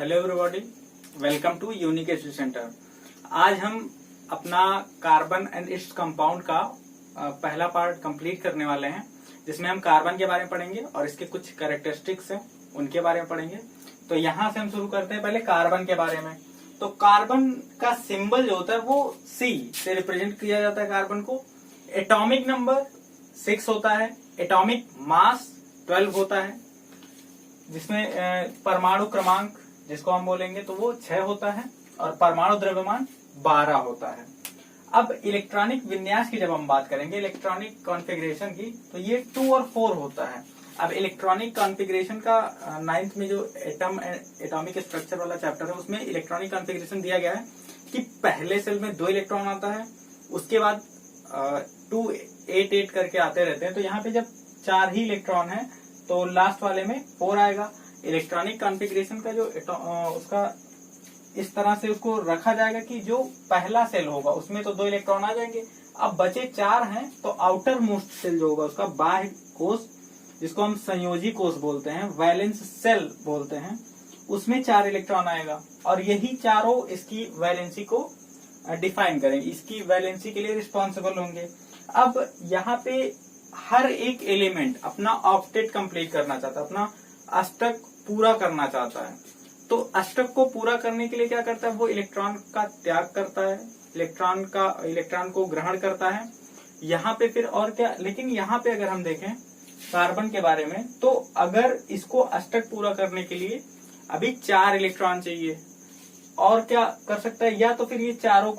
Hello everybody, welcome to unique SU centre. आज हम अपना कार्बन एंड इट्स कंपाउंड का पहला पार्ट कंप्लीट करने वाले हैं, जिसमें हम कार्बन के बारे में पढ़ेंगे और इसके कुछ कैरेक्टरिस्टिक्स हैं उनके बारे में पढ़ेंगे। तो यहाँ से हम शुरू करते हैं पहले कार्बन के बारे में। तो कार्बन का सिंबल जो होता है वो C से रिप्रेजेंट किया जाता है कार्बन को। एटॉमिक नंबर 6 होता है, एटॉमिक मास 12 होता है, जिसमें परमाणु क्रमांक जिसको हम बोलेंगे तो वो 6 होता है और परमाणु द्रव्यमान 12 होता है। अब इलेक्ट्रॉनिक विन्यास की जब हम बात करेंगे, इलेक्ट्रॉनिक कॉन्फ़िगरेशन की, तो ये 2 और 4 होता है। अब इलेक्ट्रॉनिक कॉन्फ़िगरेशन का 9th में जो एटॉमिक स्ट्रक्चर वाला चैप्टर है उसमें इलेक्ट्रॉनिक कॉन्फ़िगरेशन दिया गया है कि पहले सेल में 2 इलेक्ट्रॉन आता है, उसके बाद 2 8 8 करके आते रहते हैं। तो यहाँ पे जब 4 ही इलेक्ट्रॉन है तो लास्ट वाले में 4 आएगा। इलेक्ट्रॉनिक कॉन्फ़िगरेशन का जो उसका इस तरह से उसको रखा जाएगा कि जो पहला सेल होगा उसमें तो 2 इलेक्ट्रॉन आ जाएंगे। अब बचे 4 हैं तो आउटर मोस्ट सेल जो होगा उसका बाह्य कोष, जिसको हम संयोजी कोष बोलते हैं, वैलेंस सेल बोलते हैं, उसमें 4 इलेक्ट्रॉन आएगा और यही चारों इसकी वैलेंसी को डिफाइन करेंगे, इसकी वैलेंसी के लिए रिस्पॉन्सिबल होंगे। अब यहाँ पे हर एक एलिमेंट अपना ऑक्टेट कंप्लीट करना चाहता है, अपना अष्टक पूरा करना चाहता है। तो अष्टक को पूरा करने के लिए क्या करता है, वो इलेक्ट्रॉन का त्याग करता है, इलेक्ट्रॉन को ग्रहण करता है। यहाँ पे फिर और क्या, लेकिन यहाँ पे अगर हम देखें कार्बन के बारे में, तो अगर इसको अष्टक पूरा करने के लिए अभी 4 इलेक्ट्रॉन चाहिए, और क्या कर सकता है, या तो फिर ये चारों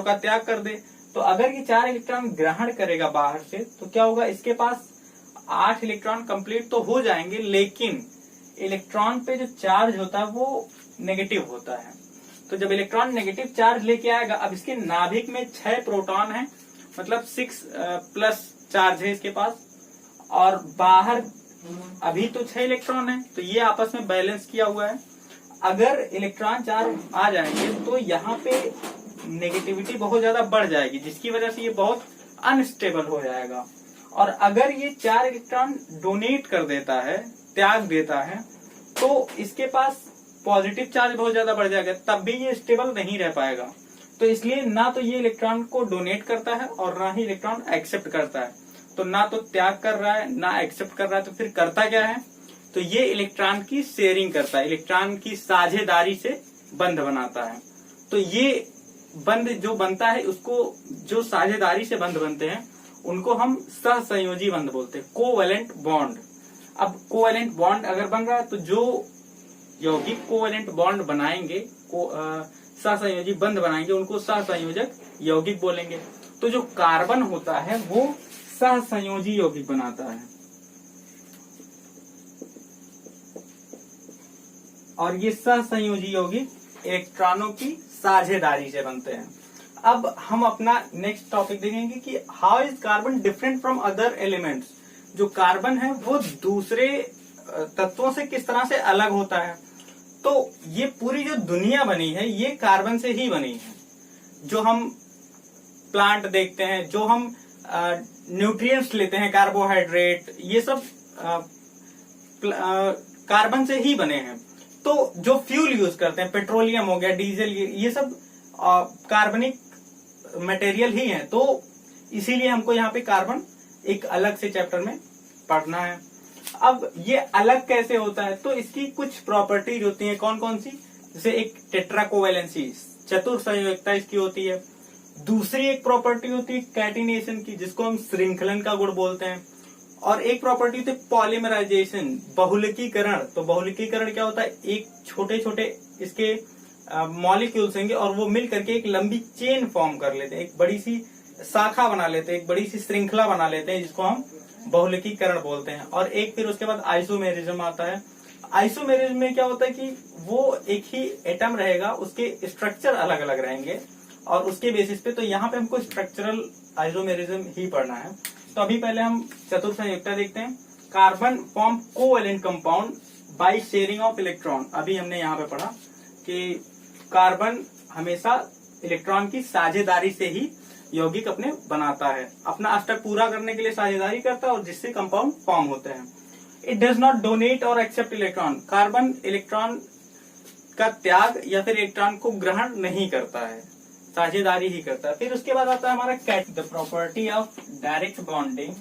का त्याग कर दे। तो अगर ये 4 इलेक्ट्रॉन ग्रहण करेगा बाहर से तो क्या होगा, इसके पास 8 इलेक्ट्रॉन कंप्लीट तो हो जाएंगे, लेकिन इलेक्ट्रॉन पे जो चार्ज होता है वो नेगेटिव होता है। तो जब इलेक्ट्रॉन नेगेटिव चार्ज लेके आएगा, अब इसके नाभिक में 6 प्रोटॉन है, मतलब 6 प्लस चार्ज है इसके पास, और बाहर अभी तो 6 इलेक्ट्रॉन है, तो ये आपस में बैलेंस किया हुआ है। अगर इलेक्ट्रॉन चार्ज आ जाएंगे तो यहाँ पे नेगेटिविटी बहुत ज्यादा बढ़ जाएगी, जिसकी वजह से ये बहुत अनस्टेबल हो जाएगा। और अगर ये 4 इलेक्ट्रॉन डोनेट कर देता है, त्याग देता है, तो इसके पास पॉजिटिव चार्ज बहुत ज्यादा बढ़ जाएगा, तब भी ये स्टेबल नहीं रह पाएगा। तो इसलिए ना तो ये इलेक्ट्रॉन को डोनेट करता है और ना ही इलेक्ट्रॉन एक्सेप्ट करता है। तो ना तो त्याग कर रहा है ना एक्सेप्ट कर रहा है, तो फिर करता क्या है, तो ये इलेक्ट्रॉन की शेयरिंग करता है, इलेक्ट्रॉन की साझेदारी से बंध बनाता है। तो ये बंध जो बनता है, उसको जो साझेदारी से बंध बनते हैं उनको हम सहसंयोजी बंध बोलते हैं, कोवैलेंट बॉन्ड। अब कोवैलेंट बॉन्ड अगर बन रहा है तो जो यौगिक कोवैलेंट बॉन्ड बनाएंगे, सहसंयोजी बंध बनाएंगे, उनको सहसंयोजक यौगिक बोलेंगे। तो जो कार्बन होता है वो सहसंयोजी यौगिक बनाता है, और ये सहसंयोजी यौगिक इलेक्ट्रॉनों की साझेदारी से बनते हैं। अब हम अपना नेक्स्ट टॉपिक देखेंगे कि how is carbon different from other elements. जो कार्बन है वो दूसरे तत्वों से किस तरह से अलग होता है। तो ये पूरी जो दुनिया बनी है ये कार्बन से ही बनी है। जो हम प्लांट देखते हैं, जो हम न्यूट्रिएंट्स लेते हैं, कार्बोहाइड्रेट, ये सब कार्बन से ही बने हैं। तो जो फ्यूल यूज करते हैं, पेट्रोलियम हो गया, डीजल, ये सब कार्बनिक मटेरियल ही है। तो इसीलिए हमको यहाँ पे कार्बन एक अलग से चैप्टर में पढ़ना है। अब ये अलग कैसे होता है, तो इसकी कुछ प्रॉपर्टीज होती हैं। कौन कौन सी, जैसे एक टेट्राकोवैलेंसी, चतुर्संयोजकता इसकी होती है। दूसरी एक प्रॉपर्टी होती है कैटिनेशन की, जिसको हम श्रृंखलन का गुण बोलते हैं। और एक प्रॉपर्टी होती है पॉलीमराइजेशन, बहुलकीकरण। तो बहुलकीकरण क्या होता है, एक छोटे छोटे इसके मॉलिक्यूल्स होंगे और वो मिल करके एक लंबी चेन फॉर्म कर लेते हैं, एक बड़ी सी शाखा बना लेते हैं, एक बड़ी सी श्रृंखला बना लेते हैं, जिसको हम बहुलकीकरण बोलते हैं। और एक फिर उसके बाद आइसोमेरिज्म आता है। आइसोमेरिज्म में क्या होता है कि वो एक ही एटम रहेगा, उसके स्ट्रक्चर अलग अलग रहेंगे और उसके बेसिस पे। तो यहाँ पे हमको स्ट्रक्चरल आइसोमेरिज्म ही पढ़ना है। तो अभी पहले हम चतुर्संयोजकता देखते हैं। Carbon form covalent compound by sharing of electron. अभी हमने यहाँ पे पढ़ा कि कार्बन हमेशा इलेक्ट्रॉन की साझेदारी से ही यौगिक अपने बनाता है, अपना अष्टक पूरा करने के लिए साझेदारी करता है और जिससे कंपाउंड फॉर्म होते हैं। इट डज नॉट डोनेट और एक्सेप्ट इलेक्ट्रॉन। कार्बन इलेक्ट्रॉन का त्याग या फिर इलेक्ट्रॉन को ग्रहण नहीं करता है, साझेदारी ही करता है। फिर उसके बाद आता है हमारा कैट, the property of direct bonding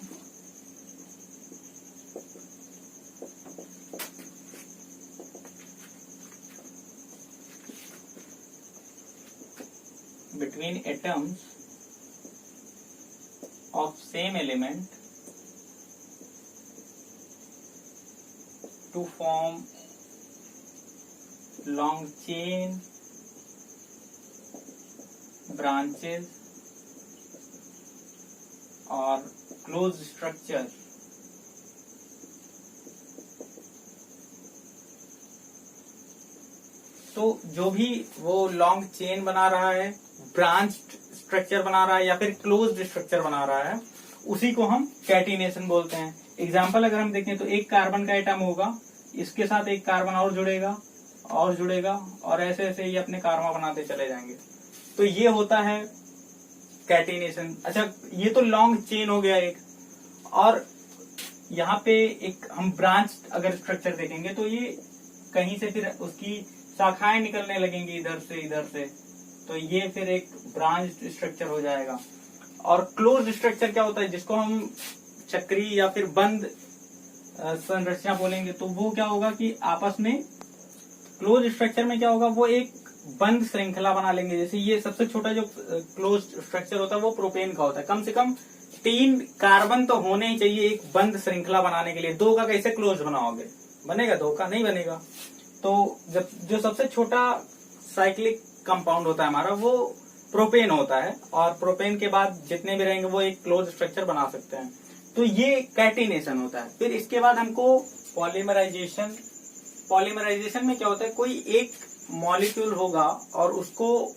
between atoms of same element to form long chain branches or closed structure तो जो भी वो लॉन्ग चेन बना रहा है, ब्रांच स्ट्रक्चर बना रहा है या फिर क्लोज्ड स्ट्रक्चर बना रहा है, उसी को हम कैटिनेशन बोलते हैं। एग्जाम्पल अगर हम देखें तो एक कार्बन का एटम होगा, इसके साथ एक कार्बन और जुड़ेगा और जुड़ेगा और ऐसे ऐसे ये अपने कार्बन बनाते चले जाएंगे, तो ये होता है कैटिनेशन। अच्छा, ये तो लॉन्ग चेन हो गया एक, और यहाँ पे एक हम ब्रांच अगर स्ट्रक्चर देखेंगे तो ये कहीं से फिर उसकी शाखाएं निकलने लगेंगी इधर से, तो ये फिर एक ब्रांच स्ट्रक्चर हो जाएगा। और क्लोज्ड स्ट्रक्चर क्या होता है, जिसको हम चक्री या फिर बंद संरचना बोलेंगे, तो वो क्या होगा कि आपस में क्लोज स्ट्रक्चर में क्या होगा, वो एक बंद श्रृंखला बना लेंगे। जैसे ये सबसे छोटा जो क्लोज स्ट्रक्चर होता है वो प्रोपेन का होता है। कम से कम 3 कार्बन तो होने ही चाहिए एक बंद श्रृंखला बनाने के लिए। 2 का कैसे क्लोज बनाओगे, बनेगा? 2 का नहीं बनेगा। तो जब जो सबसे छोटा साइक्लिक कंपाउंड होता है हमारा वो प्रोपेन होता है, और प्रोपेन के बाद जितने भी रहेंगे वो एक क्लोज स्ट्रक्चर बना सकते हैं। तो ये कैटिनेशन होता है। फिर इसके बाद हमको पॉलीमराइजेशन में क्या होता है, कोई एक मॉलिक्यूल होगा और उसको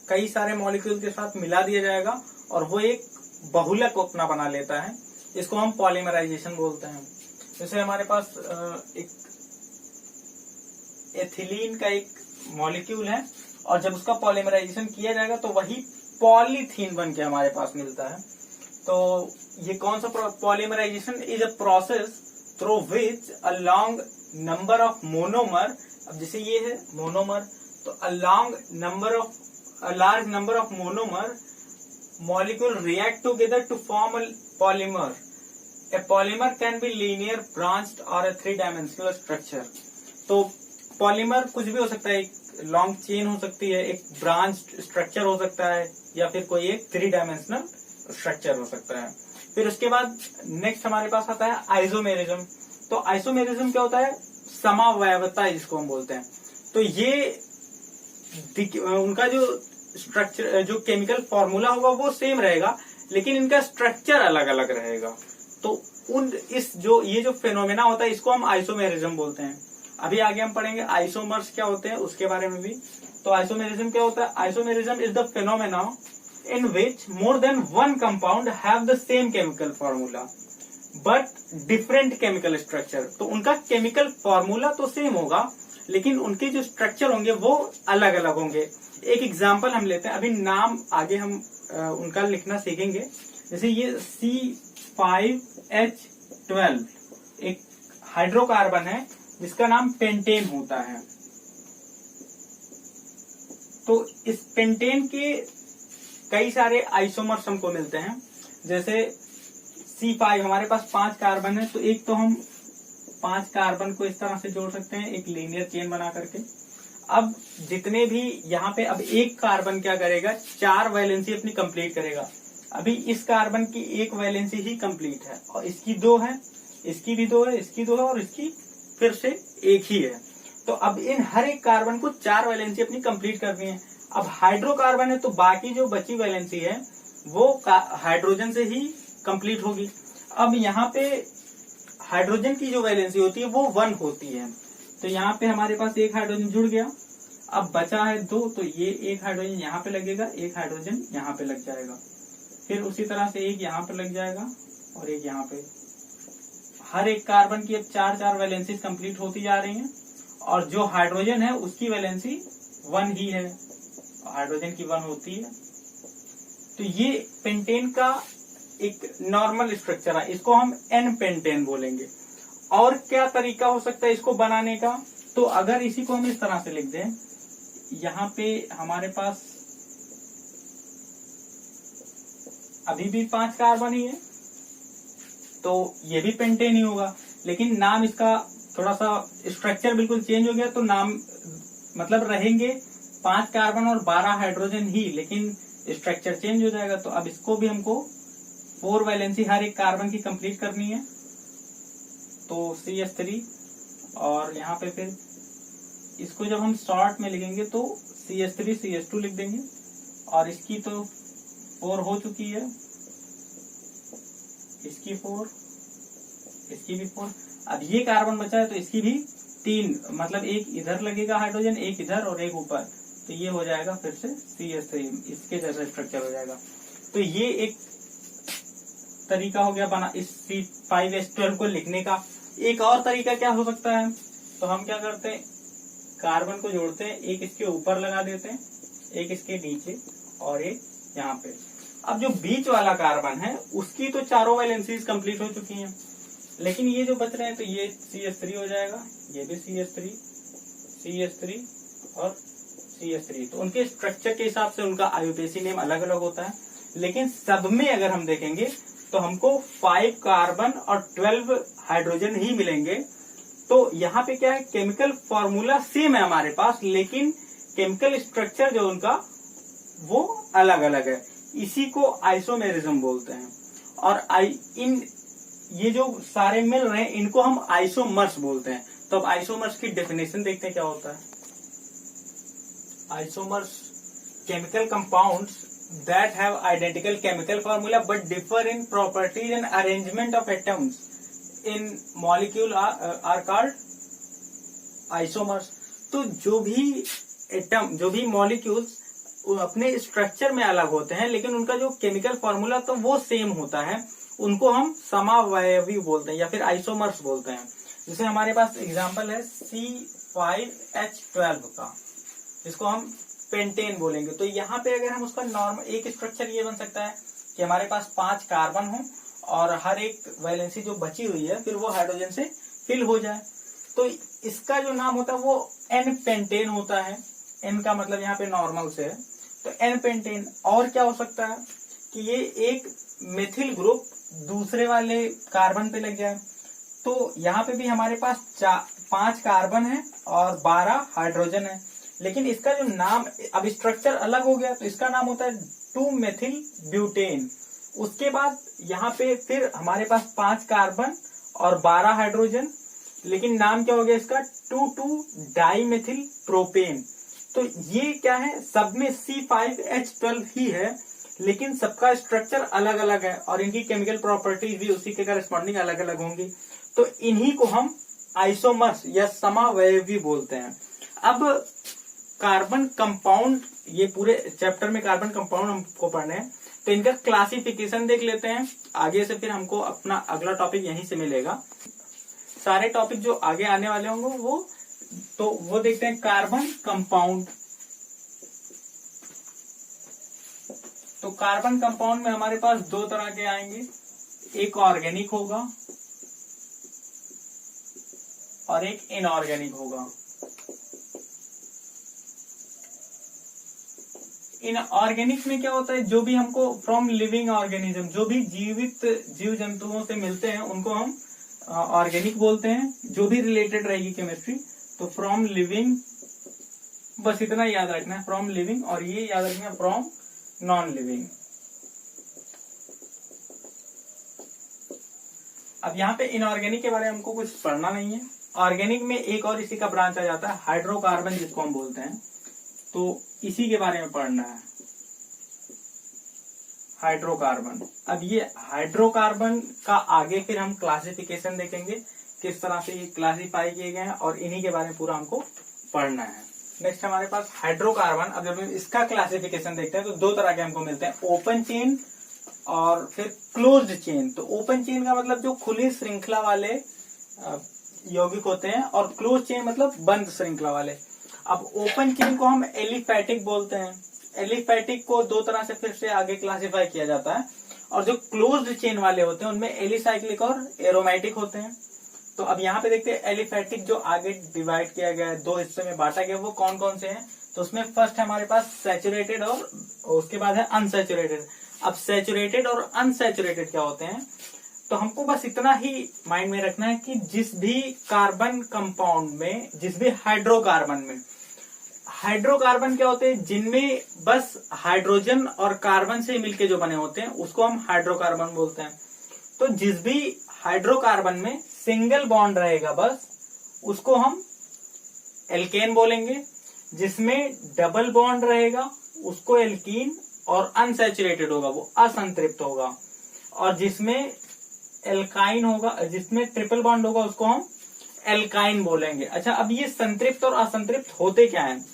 कई सारे मॉलिक्यूल के साथ मिला दिया जाएगा और वो एक बहुलक अपना बना लेता है, इसको हम पॉलीमराइजेशन बोलते हैं। जैसे हमारे पास एक एथिलीन का एक मॉलिक्यूल है और जब उसका पॉलीमराइजेशन किया जाएगा तो वही पॉलीथीन बन के हमारे पास मिलता है। तो ये कौन सा polymerisation is a process through which a long number of monomer, अब जैसे ये है मोनोमर, तो a large number of monomer molecule react together to form a polymer. A polymer can be linear, branched or a 3-dimensional structure. तो polymer कुछ भी हो सकता है, एक लॉन्ग चेन हो सकती है, एक ब्रांच्ड स्ट्रक्चर हो सकता है, या फिर कोई एक 3-डायमेंशनल स्ट्रक्चर हो सकता है। फिर उसके बाद नेक्स्ट हमारे पास आता है आइसोमेरिज्म। तो आइसोमेरिज्म क्या होता है, समावयवता जिसको हम बोलते हैं। तो ये उनका जो स्ट्रक्चर, जो केमिकल फॉर्मूला होगा वो सेम रहेगा, लेकिन इनका स्ट्रक्चर अलग अलग रहेगा। तो ये जो फेनोमेना होता है इसको हम आइसोमेरिज्म बोलते हैं। अभी आगे हम पढ़ेंगे आइसोमर्स क्या होते हैं उसके बारे में भी। तो आइसोमेरिज्म क्या होता है, isomerism is the phenomena in which more than one compound have the same chemical formula but different chemical structure. तो उनका केमिकल फॉर्मूला तो सेम होगा, लेकिन उनके जो स्ट्रक्चर होंगे वो अलग अलग होंगे। एक एग्जाम्पल हम लेते हैं, अभी नाम आगे हम उनका लिखना सीखेंगे। जैसे ये C5H12 एक हाइड्रोकार्बन है जिसका नाम पेंटेन होता है। तो इस पेंटेन के कई सारे आइसोमर्स हमको मिलते हैं। जैसे C5 हमारे पास 5 कार्बन है, तो एक तो हम 5 कार्बन को इस तरह से जोड़ सकते हैं एक लीनियर चेन बना करके। अब जितने भी यहाँ पे अब एक कार्बन क्या करेगा, 4 वैलेंसी अपनी कंप्लीट करेगा। अभी इस कार्बन की एक वैलेंसी ही कंप्लीट है और इसकी 2 है, इसकी भी 2 है, इसकी 2 है और इसकी फिर से एक ही है। तो अब इन हर एक कार्बन को 4 वैलेंसी अपनी कंप्लीट करनी है। अब हाइड्रोकार्बन है तो बाकी जो बची वैलेंसी है वो हाइड्रोजन से ही कंप्लीट होगी। अब यहाँ पे हाइड्रोजन की जो वैलेंसी होती है वो 1 होती है, तो यहाँ पे हमारे पास एक हाइड्रोजन जुड़ गया। अब बचा है 2, तो ये एक हाइड्रोजन यहाँ पे लगेगा, एक हाइड्रोजन यहाँ पे लग जाएगा, फिर उसी तरह से एक यहाँ पे लग जाएगा और एक यहाँ पे। हर एक कार्बन की अब 4-4 वैलेंसी कंप्लीट होती जा रही हैं और जो हाइड्रोजन है उसकी वैलेंसी 1 ही है, हाइड्रोजन की 1 होती है। तो ये पेंटेन का एक नॉर्मल स्ट्रक्चर है, इसको हम एन पेंटेन बोलेंगे। और क्या तरीका हो सकता है इसको बनाने का, तो अगर इसी को हम इस तरह से लिख दें, यहाँ पे हमारे पास अभी भी 5 कार्बन ही है, तो ये भी पेंटेन ही होगा, लेकिन नाम इसका थोड़ा सा स्ट्रक्चर बिल्कुल चेंज हो गया, तो नाम मतलब रहेंगे 5 कार्बन और 12 हाइड्रोजन ही, लेकिन स्ट्रक्चर चेंज हो जाएगा। तो अब इसको भी हमको 4 वैलेंसी हर एक कार्बन की कंप्लीट करनी है, तो CH3, और यहाँ पे फिर इसको जब हम शॉर्ट में लिखेंगे तो CH3 CH2 लिख देंगे, और इसकी तो 4 हो चुकी है, इसकी 4, इसकी भी 4। अब ये कार्बन बचा है तो इसकी भी 3, मतलब एक इधर लगेगा हाइड्रोजन, एक इधर और एक ऊपर, तो ये हो जाएगा फिर से CH3, इसके जैसा स्ट्रक्चर हो जाएगा। तो ये एक तरीका हो गया बना इस C5H12 को लिखने का। एक और तरीका क्या हो सकता है, तो हम क्या करते हैं, कार्बन को जोड़ते हैं, एक इसके ऊपर लगा देते हैं, एक इसके नीचे और एक यहाँ पे। अब जो बीच वाला कार्बन है उसकी तो चारों वैलेंसीज कंप्लीट हो चुकी हैं, लेकिन ये जो बच रहे हैं तो ये CH3 हो जाएगा, ये भी CH3, CH3 और CH3। तो उनके स्ट्रक्चर के हिसाब से उनका IUPAC नेम अलग अलग होता है, लेकिन सब में अगर हम देखेंगे तो हमको 5 कार्बन और 12 हाइड्रोजन ही मिलेंगे। तो यहाँ पे क्या है, केमिकल फॉर्मूला सेम है हमारे पास, लेकिन केमिकल स्ट्रक्चर जो उनका वो अलग अलग है। इसी को आइसोमेरिज्म बोलते हैं। और इन ये जो सारे मिल रहे हैं इनको हम आइसोमर्स बोलते हैं। तो अब आइसोमर्स की डेफिनेशन देखते हैं क्या होता है। Isomers chemical compounds that have identical chemical formula but differ in properties and arrangement of atoms in molecule are called isomers। तो जो भी एटम, जो भी मॉलिक्यूल्स अपने स्ट्रक्चर में अलग होते हैं लेकिन उनका जो केमिकल फॉर्मूला तो वो सेम होता है, उनको हम समावयवी बोलते हैं या फिर आइसोमर्स बोलते हैं। जैसे हमारे पास एग्जांपल है C5H12 का, जिसको हम पेंटेन बोलेंगे। तो यहाँ पे अगर हम उसका नॉर्मल एक स्ट्रक्चर ये बन सकता है कि हमारे पास 5 कार्बन हो और हर एक वैलेंसी जो बची हुई है फिर वो हाइड्रोजन से फिल हो जाए, तो इसका जो नाम होता है वो N पेंटेन होता है। N का मतलब यहाँ पे नॉर्मल से है, तो N पेंटेन। और क्या हो सकता है कि ये एक मेथिल ग्रुप दूसरे वाले कार्बन पे लग जाए, तो यहाँ पे भी हमारे पास 5 कार्बन है और 12 हाइड्रोजन है, लेकिन इसका जो नाम, अब स्ट्रक्चर अलग हो गया तो इसका नाम होता है 2-मेथिल ब्यूटेन। उसके बाद यहाँ पे फिर हमारे पास 5 कार्बन और 12 हाइड्रोजन, लेकिन नाम क्या हो गया इसका 2,2-डाईमेथिल प्रोपेन। तो ये क्या है, सब में C5H12 ही है, लेकिन सबका स्ट्रक्चर अलग अलग है और इनकी केमिकल प्रॉपर्टीज भी उसी के करस्पॉन्डिंग अलग अलग होंगी। तो इन्हीं को हम आइसोमर्स या समावयवी बोलते हैं। अब कार्बन कंपाउंड, ये पूरे चैप्टर में कार्बन कंपाउंड हमको पढ़ने हैं, तो इनका क्लासिफिकेशन देख लेते हैं। आगे से फिर हमको अपना अगला टॉपिक यहीं से मिलेगा। सारे टॉपिक जो आगे आने वाले होंगे वो देखते हैं। कार्बन कंपाउंड, तो कार्बन कंपाउंड में हमारे पास 2 तरह के आएंगे, एक ऑर्गेनिक होगा और एक इनऑर्गेनिक होगा। इनऑर्गेनिक में क्या होता है, जो भी हमको फ्रॉम लिविंग ऑर्गेनिज्म, जो भी जीवित जीव जंतुओं से मिलते हैं उनको हम ऑर्गेनिक बोलते हैं, जो भी रिलेटेड रहेगी केमिस्ट्री। तो फ्रॉम लिविंग, बस इतना याद रखना है, फ्रॉम लिविंग, और ये याद रखना है फ्रॉम नॉन लिविंग। अब यहाँ पे इनऑर्गेनिक के बारे में हमको कुछ पढ़ना नहीं है। ऑर्गेनिक में एक और इसी का ब्रांच आ जाता है हाइड्रोकार्बन, जिसको हम बोलते हैं, तो इसी के बारे में पढ़ना है, हाइड्रोकार्बन। अब ये हाइड्रोकार्बन का आगे फिर हम क्लासिफिकेशन देखेंगे, किस तरह से ये क्लासिफाई किए गए हैं, और इन्हीं के बारे में पूरा हमको पढ़ना है। नेक्स्ट हमारे पास हाइड्रोकार्बन। अब जब हम इसका क्लासिफिकेशन देखते हैं तो 2 तरह के हमको मिलते हैं, ओपन चेन और फिर क्लोज्ड चेन। तो ओपन चेन का मतलब जो खुली श्रृंखला वाले यौगिक होते हैं, और क्लोज चेन मतलब बंद श्रृंखला वाले। अब ओपन चेन को हम एलिफैटिक बोलते हैं। एलिफैटिक को 2 तरह से फिर से आगे क्लासिफाई किया जाता है, और जो क्लोज्ड चेन वाले होते हैं उनमें एलिसाइक्लिक और एरोमेटिक होते हैं। तो अब यहाँ पे देखते हैं एलिफेटिक जो आगे डिवाइड किया गया है, 2 हिस्से में बांटा गया, वो कौन कौन से हैं। तो उसमें फर्स्ट है हमारे पास सैचुरेटेड और उसके बाद है अनसैचुरेटेड। अब सैचुरेटेड और अनसैचुरेटेड क्या होते हैं, तो हमको बस इतना ही माइंड में रखना है कि जिस भी कार्बन कंपाउंड में, जिस भी हाइड्रोकार्बन में, हाइड्रोकार्बन क्या होते हैं, जिनमें बस हाइड्रोजन और कार्बन से मिलके जो बने होते हैं उसको हम हाइड्रोकार्बन बोलते हैं। तो जिस भी हाइड्रोकार्बन में सिंगल बॉन्ड रहेगा बस उसको हम एल्केन बोलेंगे, जिसमें डबल बॉन्ड रहेगा उसको एल्कीन, और अनसैचुरेटेड होगा वो असंतृप्त होगा, और जिसमें एल्काइन होगा, जिसमें ट्रिपल बॉन्ड होगा उसको हम एल्काइन बोलेंगे। अच्छा, अब ये संतृप्त और असंतृप्त होते क्या हैं,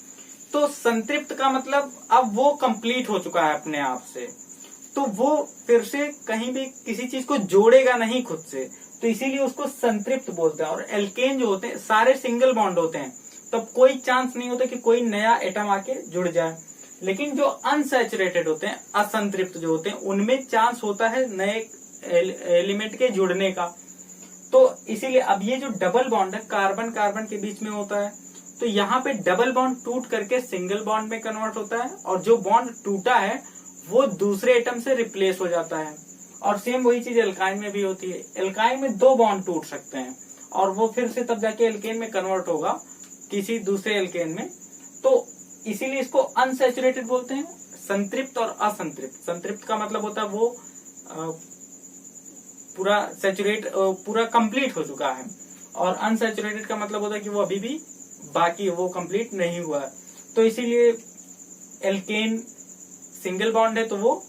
तो संतृप्त का मतलब अब वो कंप्लीट हो चुका है अपने आप से, तो वो फिर से कहीं भी किसी चीज को जोड़ेगा नहीं खुद से, तो इसीलिए उसको संतृप्त बोलते हैं। और एल्केन जो होते हैं सारे सिंगल बॉन्ड होते हैं, तो कोई चांस नहीं होता कि कोई नया एटम आके जुड़ जाए। लेकिन जो अनसैचुरेटेड होते हैं, असंतृप्त जो होते हैं, उनमें चांस होता है नए एलिमेंट के जुड़ने का। तो इसीलिए अब ये जो डबल बॉन्ड है कार्बन कार्बन के बीच में होता है, तो यहाँ पे डबल बॉन्ड टूट करके सिंगल बॉन्ड में कन्वर्ट होता है, और जो बॉन्ड टूटा है वो दूसरे एटम से रिप्लेस हो जाता है। और सेम वही चीज एल्काइन में भी होती है। एल्काइन में 2 बॉन्ड टूट सकते हैं और वो फिर से तब जाके एल्केन में कन्वर्ट होगा किसी दूसरे एल्केन में, तो इसीलिए इसको अनसैचुरेटेड बोलते हैं। संतृप्त और असंतृप्त, संतृप्त का मतलब होता है वो पूरा सैचुरेट, पूरा कंप्लीट हो चुका है, और अनसैचुरेटेड का मतलब होता है कि वो अभी भी बाकी, वो कंप्लीट नहीं हुआ है। तो इसीलिए एल्केन सिंगल बॉन्ड है तो वो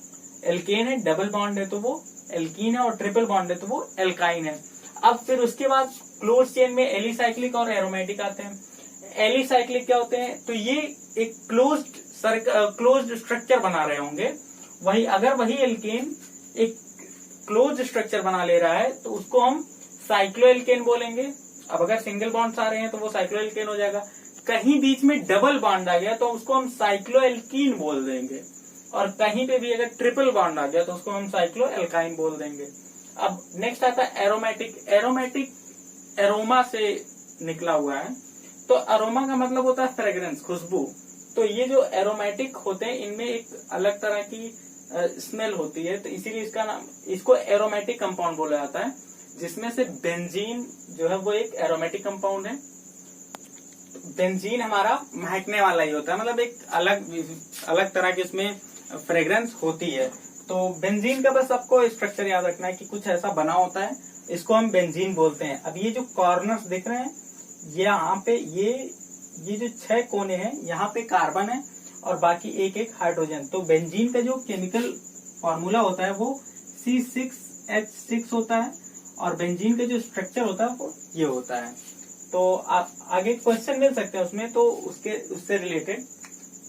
एल्केन है, डबल बॉन्ड है तो वो एल्कीन है, और ट्रिपल बॉन्ड है तो वो एल्काइन है। अब फिर उसके बाद क्लोज चेन में एलिसाइक्लिक और एरोमेटिक आते हैं। एलिसाइक्लिक क्या होते हैं, तो ये एक क्लोज्ड स्ट्रक्चर बना रहे होंगे। वही अगर वही एल्केन एक क्लोज्ड स्ट्रक्चर बना ले रहा है तो उसको हम साइक्लोएल्केन बोलेंगे। अब अगर सिंगल बॉन्ड्स आ रहे हैं तो वो साइक्लोएल्केन हो जाएगा। कहीं बीच में डबल बॉन्ड आ गया तो उसको हम साइक्लोएल्कीन बोल देंगे, और कहीं पे भी अगर ट्रिपल बॉन्ड आ गया तो उसको हम साइक्लोएल्काइन बोल देंगे। अब नेक्स्ट आता है एरोमेटिक। एरोमेटिक एरोमा से निकला हुआ है, तो अरोमा का मतलब होता है फ्रेग्रेंस, खुशबू। तो ये जो एरोमेटिक होते हैं इनमें एक अलग तरह की स्मेल होती है, तो इसीलिए इसका नाम, इसको एरोमेटिक कंपाउंड बोला जाता है, जिसमें से बेंजीन जो है वो एक एरोमेटिक कंपाउंड है। बेंजीन हमारा महकने वाला ही होता है, मतलब एक अलग तरह की उसमें फ्रेग्रेंस होती है। तो बेंजीन का बस आपको स्ट्रक्चर याद रखना है कि कुछ ऐसा बना होता है, इसको हम बेंजीन बोलते हैं। अब ये जो कॉर्नर्स दिख रहे हैं, यहाँ पे ये जो 6 कोने हैं, यहाँ पे कार्बन है और बाकी एक एक हाइड्रोजन। तो बेंजीन का जो केमिकल फॉर्मूला होता है वो C6H6 होता है, और बेंजीन का जो स्ट्रक्चर होता है वो ये होता है। तो आप आगे क्वेश्चन मिल सकते हैं उसमें, तो उससे रिलेटेड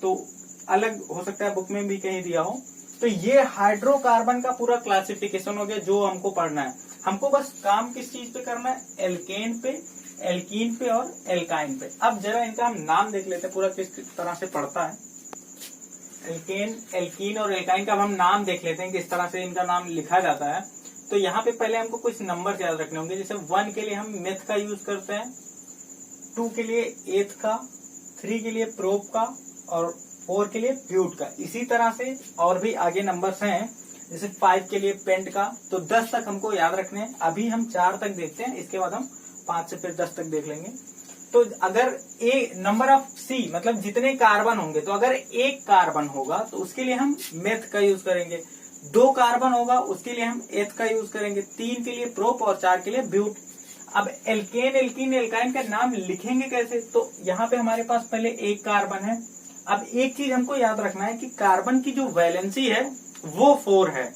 तो अलग हो सकता है, बुक में भी कहीं दिया हो। तो ये हाइड्रोकार्बन का पूरा क्लासिफिकेशन हो गया जो हमको पढ़ना है। हमको बस काम किस चीज पे करना है, एल्केन पे, एल्कीन पे और एल्काइन पे। अब जरा इनका हम नाम देख लेते हैं पूरा किस तरह से पढ़ता है। एल्केन, एल्कीन और एल्काइन का हम नाम देख लेते हैं किस तरह से इनका नाम लिखा जाता है। तो यहाँ पे पहले हमको कुछ नंबर याद रखने होंगे। जैसे 1 के लिए हम मेथ का यूज करते हैं, 2 के लिए एथ का, 3 के लिए प्रोप का, और 4 के लिए ब्यूट का। इसी तरह से और भी आगे नंबर्स हैं, जैसे 5 के लिए पेंट का। तो 10 तक हमको याद रखने हैं। अभी हम 4 तक देखते हैं, इसके बाद हम 5 से फिर 10 तक देख लेंगे। तो अगर ए नंबर ऑफ सी मतलब जितने कार्बन होंगे, तो अगर 1 कार्बन होगा तो उसके लिए हम मेथ का यूज करेंगे। 2 कार्बन होगा उसके लिए हम एथ का यूज करेंगे। 3 के लिए प्रोप और 4 के लिए ब्यूट। अब एल्केन, एल्कीन, एल्काइन का नाम लिखेंगे कैसे, तो यहाँ पे हमारे पास पहले 1 कार्बन है। अब एक चीज हमको याद रखना है कि कार्बन की जो वैलेंसी है वो 4 है,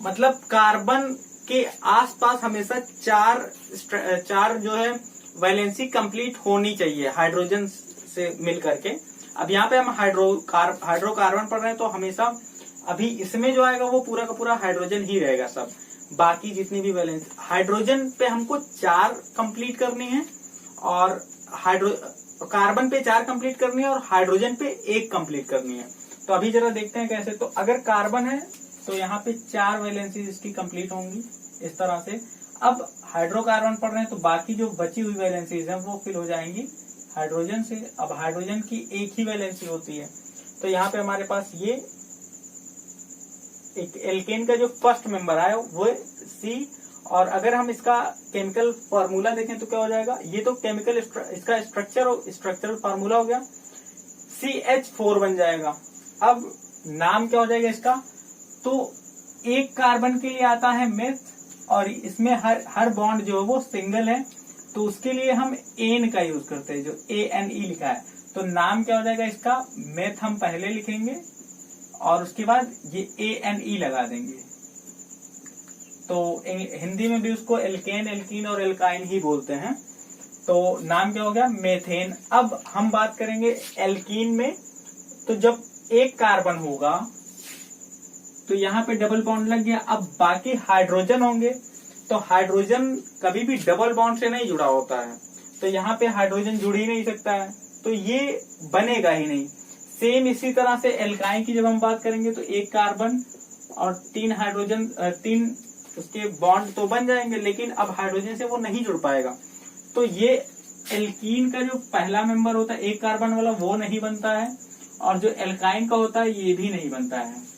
मतलब कार्बन के आसपास हमेशा 4 जो है वैलेंसी कंप्लीट होनी चाहिए हाइड्रोजन से मिल करके। अब यहाँ पे हम हाइड्रोकार्बन पढ़ रहे हैं, तो हमेशा अभी इसमें जो आएगा वो पूरा का पूरा हाइड्रोजन ही रहेगा सब। बाकी जितनी भी वैलेंसी, हाइड्रोजन पे हमको 4 कंप्लीट करनी है, और कार्बन पे 4 कंप्लीट करनी है, और हाइड्रोजन पे 1 कंप्लीट करनी है। तो अभी जरा देखते हैं कैसे। तो अगर कार्बन है तो यहाँ पे 4 वैलेंसी इसकी कंप्लीट होंगी इस तरह से। अब हाइड्रोकार्बन पढ़ रहे हैं तो बाकी जो बची हुई वैलेंसीज हैं वो फिल हो जाएंगी हाइड्रोजन से। अब हाइड्रोजन की एक ही वैलेंसी होती है, तो यहाँ पे हमारे पास ये एक एल्केन का जो फर्स्ट मेंबर आया वो सी, और अगर हम इसका केमिकल फॉर्मूला देखें तो क्या हो जाएगा, ये तो केमिकल इसका स्ट्रक्चरल फॉर्मूला हो गया, CH4 बन जाएगा। अब नाम क्या हो जाएगा इसका, तो एक कार्बन के लिए आता है मेथ, और इसमें हर बॉन्ड जो है वो सिंगल है, तो उसके लिए हम एन का यूज करते हैं, जो ANE लिखा है। तो नाम क्या हो जाएगा इसका, मेथ हम पहले लिखेंगे और उसके बाद ये ANE लगा देंगे। तो हिंदी में भी उसको एल्केन, एल्कीन और एल्काइन ही बोलते हैं। तो नाम क्या हो गया, मेथेन। अब हम बात करेंगे एल्कीन में, तो जब एक कार्बन होगा तो यहाँ पे डबल बॉन्ड लग गया। अब बाकी हाइड्रोजन होंगे, तो हाइड्रोजन कभी भी डबल बॉन्ड से नहीं जुड़ा होता है, तो यहाँ पे हाइड्रोजन जुड़ ही नहीं सकता है, तो ये बनेगा ही नहीं। सेम इसी तरह से एल्काइन की जब हम बात करेंगे तो एक कार्बन और 3 हाइड्रोजन, 3 उसके बॉन्ड तो बन जाएंगे, लेकिन अब हाइड्रोजन से वो नहीं जुड़ पाएगा। तो ये एल्कीन का जो पहला मेंबर होता है एक कार्बन वाला वो नहीं बनता है, और जो एल्काइन का होता है ये भी नहीं बनता है।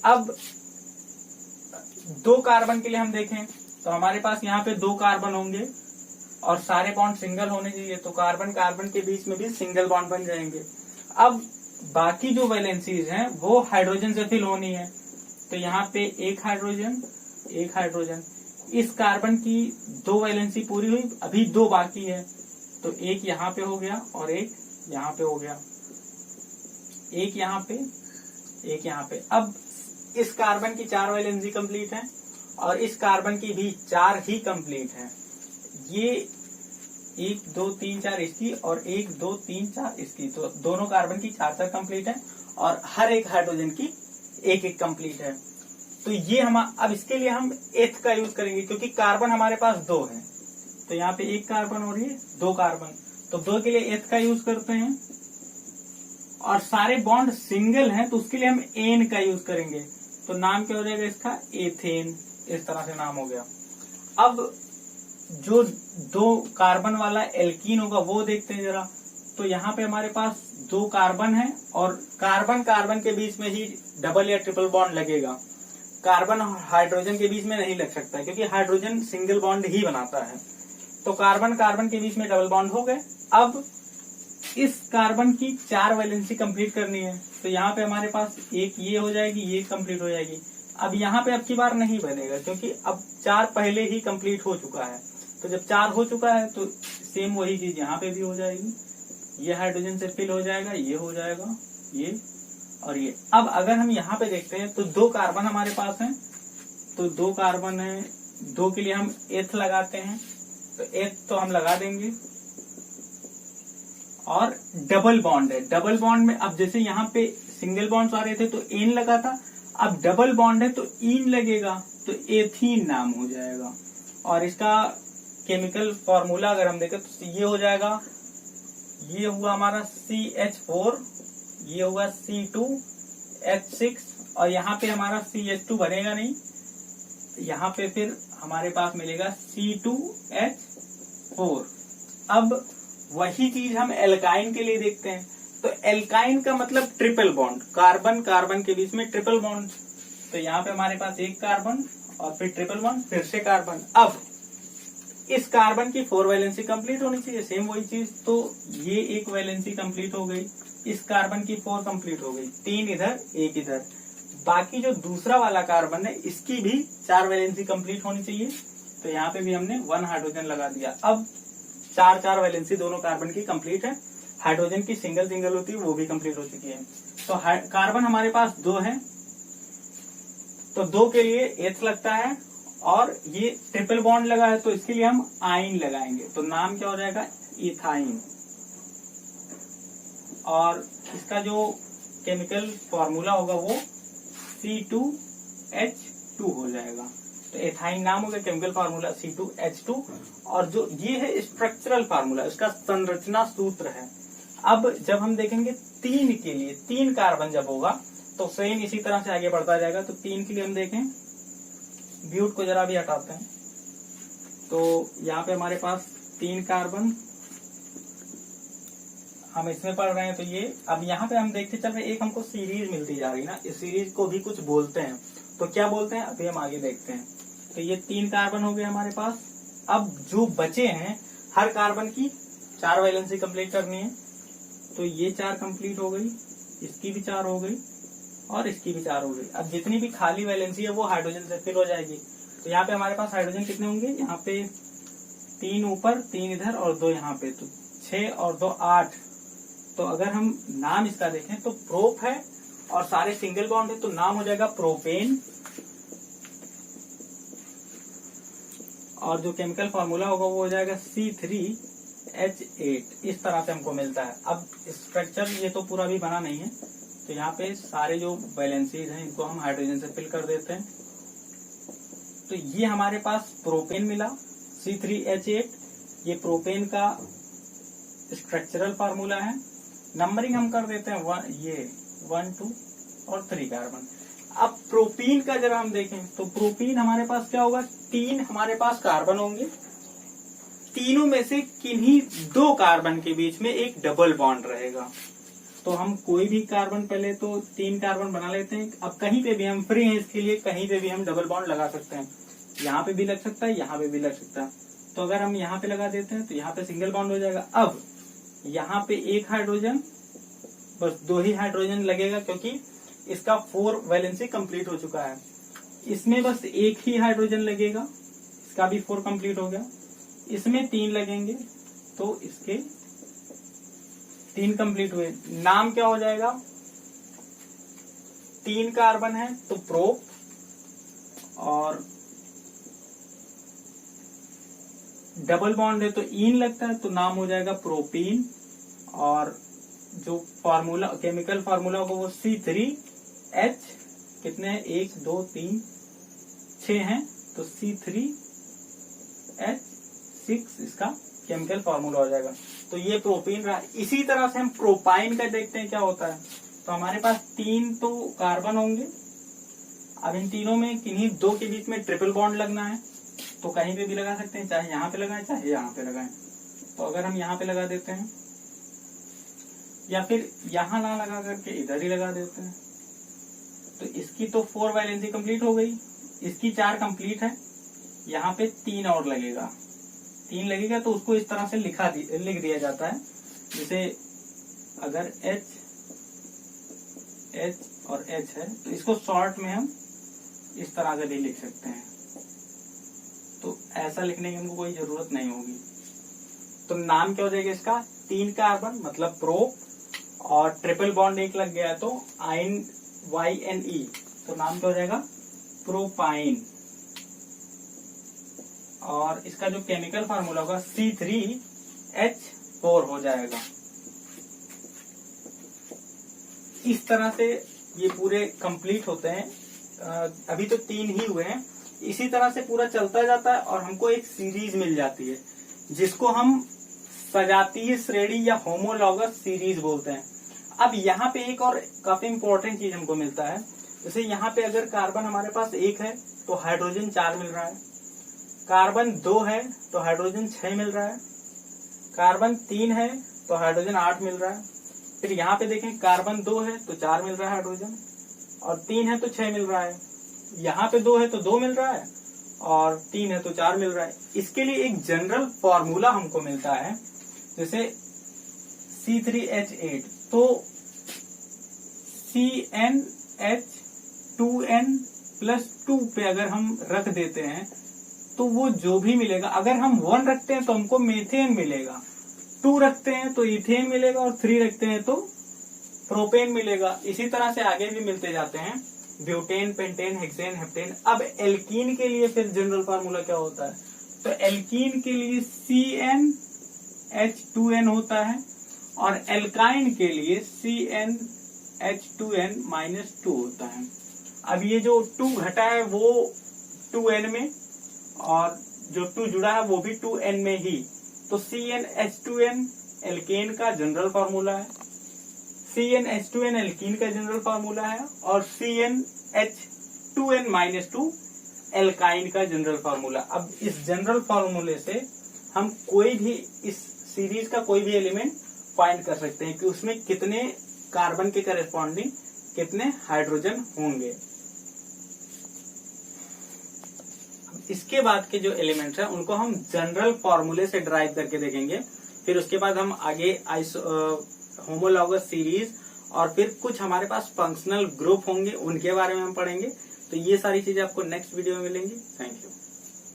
अब 2 कार्बन के लिए हम देखें तो हमारे पास यहाँ पे 2 कार्बन होंगे और सारे बॉन्ड सिंगल होने चाहिए, तो कार्बन कार्बन के बीच में भी सिंगल बॉन्ड बन जाएंगे। अब बाकी जो वैलेंसीज हैं वो हाइड्रोजन से फिल होनी है, तो यहाँ पे एक हाइड्रोजन, इस कार्बन की 2 वैलेंसी पूरी हुई, अभी 2 बाकी है, तो एक यहाँ पे हो गया और एक यहाँ पे हो गया, एक यहाँ पे, एक यहाँ पे। अब इस कार्बन की 4 वैलेंसी कंप्लीट है और इस कार्बन की भी 4 ही कंप्लीट है। ये 1 2 3 4 इसकी और 1 2 3 4 इसकी, तो दोनों कार्बन की 4 कंप्लीट है और हर एक हाइड्रोजन की 1 कंप्लीट है। तो ये हम अब इसके लिए हम एथ का यूज करेंगे, क्योंकि कार्बन हमारे पास 2 है, तो यहाँ पे 1 कार्बन और ये 2 कार्बन, तो 2 के लिए एथ का यूज करते हैं। और सारे बॉन्ड सिंगल हैं तो उसके लिए हम एन का यूज करेंगे, तो नाम क्या हो जाएगा इसका, एथेन। इस तरह से नाम हो गया। अब जो 2 कार्बन वाला एल्कीन होगा वो देखते हैं जरा। तो यहाँ पे हमारे पास 2 कार्बन है और कार्बन कार्बन के बीच में ही डबल या ट्रिपल बॉन्ड लगेगा, कार्बन और हाइड्रोजन के बीच में नहीं लग सकता, क्योंकि हाइड्रोजन सिंगल बॉन्ड ही बनाता है। तो कार्बन कार्बन के बीच में डबल बॉन्ड हो गए। अब इस कार्बन की 4 वैलेंसी कंप्लीट करनी है, तो यहाँ पे हमारे पास एक ये हो जाएगी, ये कंप्लीट हो जाएगी। अब यहाँ पे अब की बार नहीं बनेगा, क्योंकि अब 4 पहले ही कंप्लीट हो चुका है। तो जब 4 हो चुका है तो सेम वही चीज यहाँ पे भी हो जाएगी, ये हाइड्रोजन से फिल हो जाएगा, ये हो जाएगा, ये और ये। अब अगर हम यहाँ पे देखते हैं तो 2 कार्बन हमारे पास हैं, तो 2 कार्बन है, 2 के लिए हम एथ लगाते हैं, तो एथ तो हम लगा देंगे। और डबल बॉन्ड है, डबल बॉन्ड में अब जैसे यहाँ पे सिंगल बॉन्ड आ रहे थे तो एन लगा था, अब डबल बॉन्ड है तो इन लगेगा, तो एथीन नाम हो जाएगा। और इसका केमिकल फॉर्मूला अगर हम देखें तो ये हो जाएगा, ये हुआ हमारा CH4, ये हुआ C2H6, और यहाँ पे हमारा CH2 बनेगा नहीं, यहाँ पे फिर हमारे पास मिलेगा C2H4। अब वही चीज हम एल्काइन के लिए देखते हैं, तो एल्काइन का मतलब ट्रिपल बॉन्ड, कार्बन कार्बन के बीच में ट्रिपल बॉन्ड, तो यहाँ पे हमारे पास 1 कार्बन और फिर ट्रिपल बॉन्ड, फिर से कार्बन। अब इस कार्बन की 4 वैलेंसी कंप्लीट होनी चाहिए, सेम वही चीज, तो ये 1 वैलेंसी कंप्लीट हो गई, इस कार्बन की 4 कंप्लीट हो गई, 3 इधर 1 इधर। बाकी जो दूसरा वाला कार्बन है इसकी भी 4 वैलेंसी कंप्लीट होनी चाहिए, तो यहाँ पे भी हमने 1 हाइड्रोजन लगा दिया। अब 4 वैलेंसी दोनों कार्बन की कंप्लीट है, हाइड्रोजन की सिंगल सिंगल होती है वो भी कंप्लीट हो चुकी है। तो कार्बन हमारे पास 2 है, तो 2 के लिए एथ लगता है, और ये ट्रिपल बॉन्ड लगा है तो इसके लिए हम आइन लगाएंगे, तो नाम क्या हो जाएगा, इथाइन। और इसका जो केमिकल फॉर्मूला होगा वो C2H2 हो जाएगा, तो एथाइन नाम हो गया, केमिकल फार्मूला C2H2। और जो ये है स्ट्रक्चरल फार्मूला, इसका संरचना सूत्र है। अब जब हम देखेंगे 3 के लिए, 3 कार्बन जब होगा तो सेम इसी तरह से आगे बढ़ता जाएगा। तो 3 के लिए हम देखें, ब्यूट को जरा भी हटाते हैं, तो यहाँ पे हमारे पास 3 कार्बन, हम इसमें पढ़ रहे हैं। तो ये अब यहाँ पे हम देखते चल रहे, एक हमको सीरीज मिलती जा रही है ना, इस सीरीज को भी कुछ बोलते हैं। तो क्या बोलते हैं अभी हम आगे देखते हैं। तो ये 3 कार्बन हो गए हमारे पास। अब जो बचे हैं, हर कार्बन की 4 वैलेंसी कंप्लीट करनी है। तो ये 4 कंप्लीट हो गई, इसकी भी 4 हो गई और इसकी भी 4 हो गई। अब जितनी भी खाली वैलेंसी है वो हाइड्रोजन से फिल हो जाएगी। तो यहाँ पे हमारे पास हाइड्रोजन कितने होंगे, यहाँ पे 3 ऊपर, 3 इधर और 2 यहाँ पे, तो 6 और 2 8। तो अगर हम नाम इसका देखें तो प्रोप है और सारे सिंगल बॉन्ड है, तो नाम हो जाएगा प्रोपेन। और जो केमिकल फॉर्मूला होगा वो हो जाएगा C3H8। इस तरह से हमको मिलता है। अब स्ट्रक्चर ये तो पूरा भी बना नहीं है, तो यहाँ पे सारे जो वैलेंसीज हैं इनको हम हाइड्रोजन से फिल कर देते हैं। तो ये हमारे पास प्रोपेन मिला C3H8। ये प्रोपेन का स्ट्रक्चरल फार्मूला है। नंबरिंग हम कर देते हैं 1 2 और 3 कार्बन। अब प्रोपीन का जरा हम देखें तो प्रोपीन हमारे पास क्या होगा, 3 हमारे पास कार्बन होंगे, तीनों में से किन्हीं 2 कार्बन के बीच में एक डबल बॉन्ड रहेगा। तो हम कोई भी कार्बन, पहले तो 3 कार्बन बना लेते हैं। अब कहीं पे भी हम फ्री हैं इसके लिए, कहीं पे भी हम डबल बॉन्ड लगा सकते हैं। यहाँ पे भी लग सकता है, यहाँ पे भी लग सकता है। तो अगर हम यहाँ पे लगा देते हैं तो यहाँ पे सिंगल बॉन्ड हो जाएगा। अब यहाँ पे 1 हाइड्रोजन, बस 2 ही हाइड्रोजन लगेगा क्योंकि इसका 4 वैलेंसी कंप्लीट हो चुका है। इसमें बस 1 ही हाइड्रोजन लगेगा, इसका भी 4 कंप्लीट हो गया। इसमें 3 लगेंगे तो इसके 3 कंप्लीट हुए। नाम क्या हो जाएगा, 3 कार्बन है तो प्रोप, और डबल बॉन्ड है तो ईन लगता है तो नाम हो जाएगा प्रोपीन। और जो फार्मूला, केमिकल फार्मूला होगा वो C3H, कितने हैं 1 2 3 6 हैं, तो C3H6 इसका केमिकल फार्मूला हो जाएगा। तो ये प्रोपीन रहा। इसी तरह से हम प्रोपाइन का देखते हैं क्या होता है। तो हमारे पास 3 तो कार्बन होंगे। अब इन तीनों में किन्हीं 2 के बीच में ट्रिपल बॉन्ड लगना है, तो कहीं पे भी लगा सकते हैं, चाहे यहाँ पे लगाएं चाहे यहाँ पे लगाएं। तो अगर हम यहाँ पे लगा देते हैं या फिर यहाँ ना लगा करके इधर ही लगा देते हैं, तो इसकी तो 4 वैलेंसी कंप्लीट हो गई, इसकी 4 कंप्लीट है। यहाँ पे 3 और लगेगा, 3 लगेगा तो उसको इस तरह से लिख दिया जाता है। जैसे अगर H और H है तो इसको शॉर्ट में हम इस तरह से भी लिख सकते हैं। तो ऐसा लिखने की हमको कोई जरूरत नहीं होगी। तो नाम क्या हो जाएगा इसका, 3 कार्बन मतलब प्रोप, और ट्रिपल बॉन्ड 1 लग गया तो आइन YNE, तो नाम क्या हो जाएगा प्रोपाइन। और इसका जो केमिकल फार्मूला होगा C3H4 हो जाएगा। इस तरह से ये पूरे कंप्लीट होते हैं। अभी तो 3 ही हुए हैं। इसी तरह से पूरा चलता जाता है और हमको एक सीरीज मिल जाती है जिसको हम सजातीय श्रेणी या होमोलॉगस सीरीज बोलते हैं। अब यहाँ पे एक और काफी इंपॉर्टेंट चीज हमको मिलता है। जैसे यहाँ पे अगर कार्बन हमारे पास 1 है तो हाइड्रोजन 4 मिल रहा है, कार्बन 2 है तो हाइड्रोजन 6 मिल रहा है, कार्बन 3 है तो हाइड्रोजन 8 मिल रहा है। फिर यहाँ पे देखें कार्बन 2 है तो 4 मिल रहा है हाइड्रोजन, और 3 है तो 6 मिल रहा है। यहाँ पे 2 है तो 2 मिल रहा है, और 3 है तो 4 मिल रहा है। इसके लिए एक जनरल फॉर्मूला हमको मिलता है, जैसे C3H8 तो CnH2n+2 पे अगर हम रख देते हैं तो वो जो भी मिलेगा, अगर हम 1 रखते हैं तो हमको मेथेन मिलेगा, 2 रखते हैं तो इथेन मिलेगा, और 3 रखते हैं तो प्रोपेन मिलेगा। इसी तरह से आगे भी मिलते जाते हैं, ब्यूटेन, पेंटेन, हेक्सेन, हेप्टेन। अब एल्कीन के लिए फिर जनरल फार्मूला क्या होता है, तो एल्कीन के लिए CnH2n होता है, और एल्काइन के लिए CnH2n-2 होता है। अब ये जो 2 घटा है वो 2n में, और जो 2 जुड़ा है वो भी 2n में ही। तो CnH2n एल्केन का जनरल फार्मूला है, CnH2n एल्कीन का जनरल फार्मूला है, और CnH2n-2 एल्काइन का जनरल फार्मूला। अब इस जनरल फार्मूले से हम कोई भी इस सीरीज का कोई भी एलिमेंट फाइंड कर सकते हैं कि उसमें कितने कार्बन के करेस्पॉन्डिंग कितने हाइड्रोजन होंगे। इसके बाद के जो एलिमेंट्स हैं उनको हम जनरल फार्मूले से ड्राइव करके देखेंगे। फिर उसके बाद हम आगे होमोलॉगस सीरीज और फिर कुछ हमारे पास फंक्शनल ग्रुप होंगे, उनके बारे में हम पढ़ेंगे। तो ये सारी चीजें आपको नेक्स्ट वीडियो में मिलेंगी। Thank you.